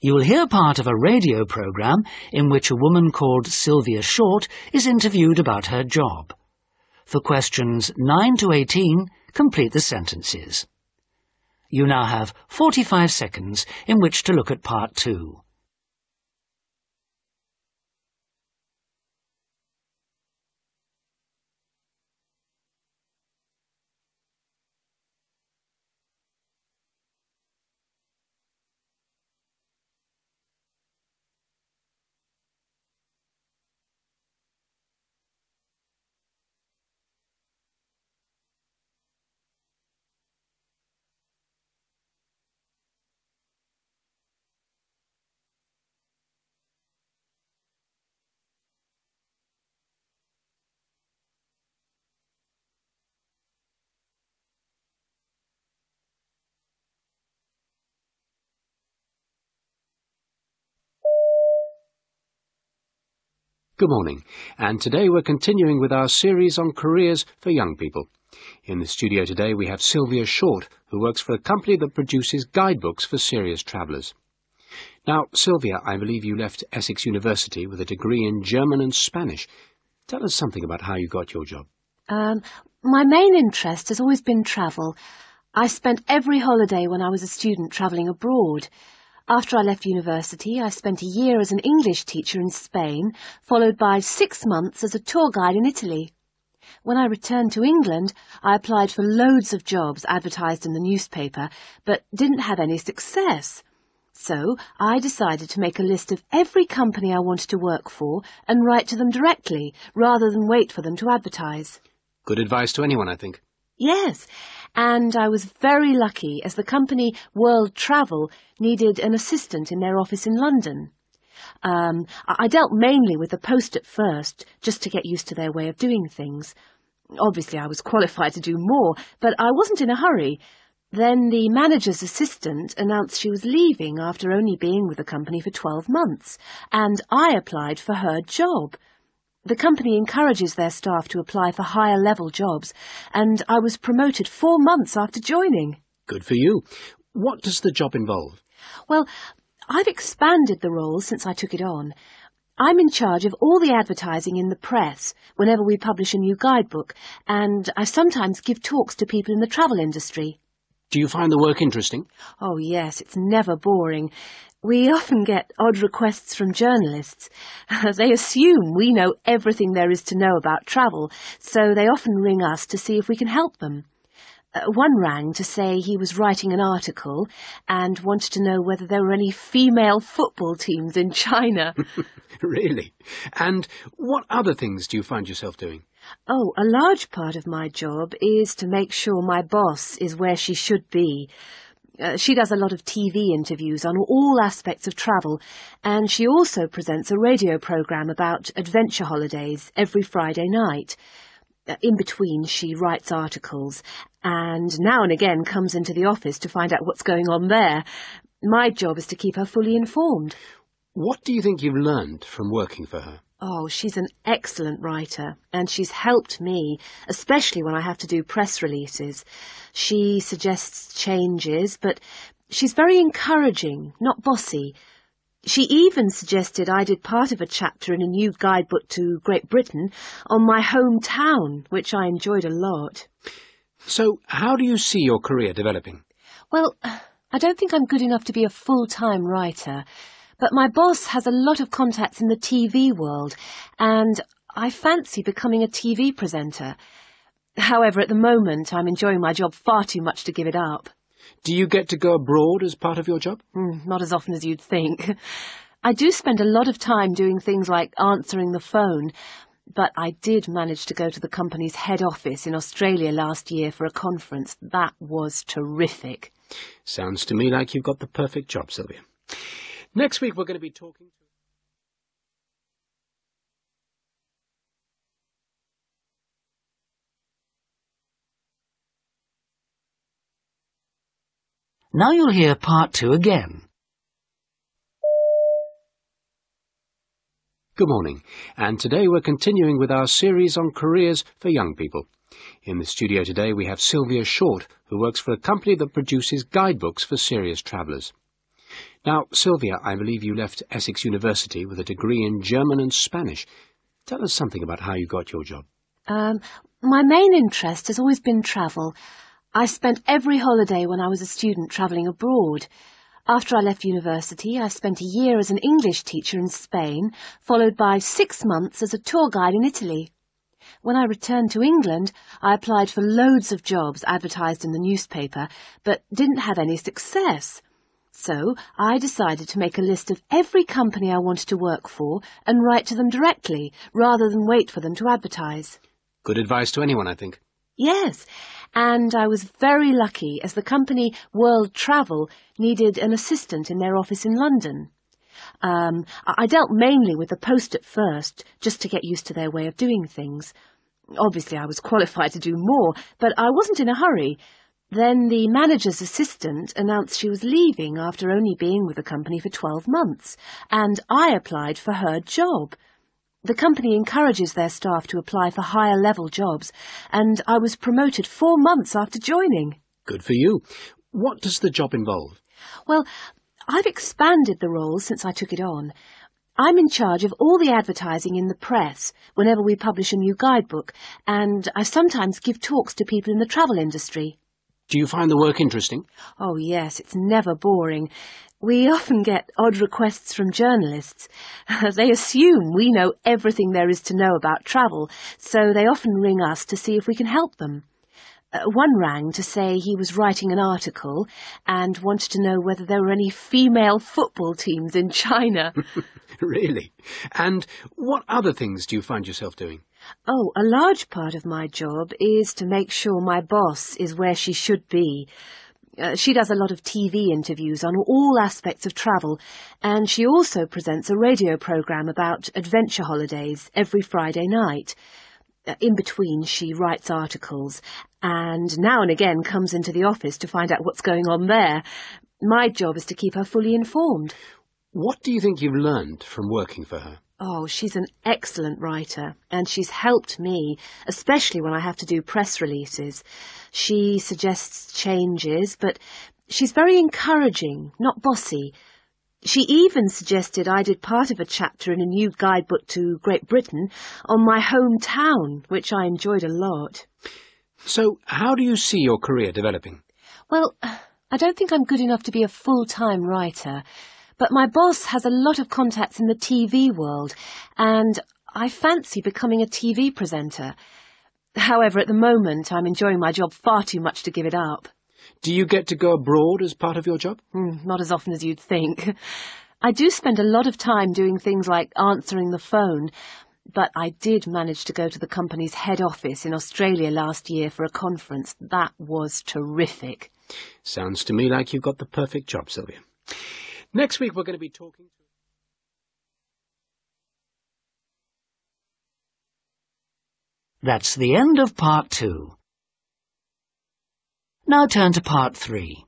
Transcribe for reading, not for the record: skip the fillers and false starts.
You will hear part of a radio programme in which a woman called Sylvia Short is interviewed about her job. For questions 9 to 18, complete the sentences. You now have 45 seconds in which to look at part 2. Good morning, and today we're continuing with our series on careers for young people. In the studio today we have Sylvia Short, who works for a company that produces guidebooks for serious travellers. Now, Sylvia, I believe you left Essex University with a degree in German and Spanish. Tell us something about how you got your job. My main interest has always been travel. I spent every holiday when I was a student travelling abroad. After I left university, I spent a year as an English teacher in Spain, followed by 6 months as a tour guide in Italy. When I returned to England, I applied for loads of jobs advertised in the newspaper, but didn't have any success. So I decided to make a list of every company I wanted to work for and write to them directly, rather than wait for them to advertise. Good advice to anyone, I think. Yes, and I was very lucky as the company World Travel needed an assistant in their office in London. I dealt mainly with the post at first, just to get used to their way of doing things. Obviously I was qualified to do more, but I wasn't in a hurry. Then the manager's assistant announced she was leaving after only being with the company for 12 months, and I applied for her job. The company encourages their staff to apply for higher-level jobs, and I was promoted 4 months after joining. Good for you. What does the job involve? Well, I've expanded the role since I took it on. I'm in charge of all the advertising in the press whenever we publish a new guidebook, and I sometimes give talks to people in the travel industry. Do you find the work interesting? Oh, yes, it's never boring. We often get odd requests from journalists. They assume we know everything there is to know about travel, so they often ring us to see if we can help them. One rang to say he was writing an article and wanted to know whether there were any female football teams in China. Really? And what other things do you find yourself doing? Oh, a large part of my job is to make sure my boss is where she should be. She does a lot of TV interviews on all aspects of travel, and she also presents a radio programme about adventure holidays every Friday night. In between, she writes articles, and now and again comes into the office to find out what's going on there. My job is to keep her fully informed. What do you think you've learned from working for her? Oh, she's an excellent writer, and she's helped me, especially when I have to do press releases. She suggests changes, but she's very encouraging, not bossy. She even suggested I did part of a chapter in a new guidebook to Great Britain on my hometown, which I enjoyed a lot. So, how do you see your career developing? Well, I don't think I'm good enough to be a full-time writer. But my boss has a lot of contacts in the TV world, and I fancy becoming a TV presenter. However, at the moment, I'm enjoying my job far too much to give it up. Do you get to go abroad as part of your job? Not as often as you'd think. I do spend a lot of time doing things like answering the phone, but I did manage to go to the company's head office in Australia last year for a conference. That was terrific. Sounds to me like you've got the perfect job, Sylvia. Next week we're going to be talking to... Now you'll hear part 2 again. Good morning, and today we're continuing with our series on careers for young people. In the studio today we have Sylvia Short, who works for a company that produces guidebooks for serious travellers. Now, Sylvia, I believe you left Essex University with a degree in German and Spanish. Tell us something about how you got your job. My main interest has always been travel. I spent every holiday when I was a student travelling abroad. After I left university, I spent a year as an English teacher in Spain, followed by 6 months as a tour guide in Italy. When I returned to England, I applied for loads of jobs advertised in the newspaper, but didn't have any success. So I decided to make a list of every company I wanted to work for and write to them directly, rather than wait for them to advertise. Good advice to anyone, I think. Yes, and I was very lucky as the company World Travel needed an assistant in their office in London. I dealt mainly with the post at first, just to get used to their way of doing things. Obviously I was qualified to do more, but I wasn't in a hurry. Then the manager's assistant announced she was leaving after only being with the company for 12 months, and I applied for her job. The company encourages their staff to apply for higher-level jobs, and I was promoted 4 months after joining. Good for you. What does the job involve? Well, I've expanded the role since I took it on. I'm in charge of all the advertising in the press whenever we publish a new guidebook, and I sometimes give talks to people in the travel industry. Do you find the work interesting? Oh, yes, it's never boring. We often get odd requests from journalists. They assume we know everything there is to know about travel, so they often ring us to see if we can help them. One rang to say he was writing an article and wanted to know whether there were any female football teams in China. Really? And what other things do you find yourself doing? Oh, a large part of my job is to make sure my boss is where she should be. She does a lot of TV interviews on all aspects of travel, and she also presents a radio programme about adventure holidays every Friday night. In between, she writes articles, and now and again comes into the office to find out what's going on there. My job is to keep her fully informed. What do you think you've learned from working for her? Oh, she's an excellent writer, and she's helped me, especially when I have to do press releases. She suggests changes, but she's very encouraging, not bossy. She even suggested I did part of a chapter in a new guidebook to Great Britain on my hometown, which I enjoyed a lot. So, how do you see your career developing? Well, I don't think I'm good enough to be a full-time writer. But my boss has a lot of contacts in the TV world, and I fancy becoming a TV presenter. However, at the moment, I'm enjoying my job far too much to give it up. Do you get to go abroad as part of your job? Not as often as you'd think. I do spend a lot of time doing things like answering the phone, but I did manage to go to the company's head office in Australia last year for a conference. That was terrific. Sounds to me like you've got the perfect job, Sylvia. Next week we're going to be talking to... That's the end of part 2. Now turn to part 3.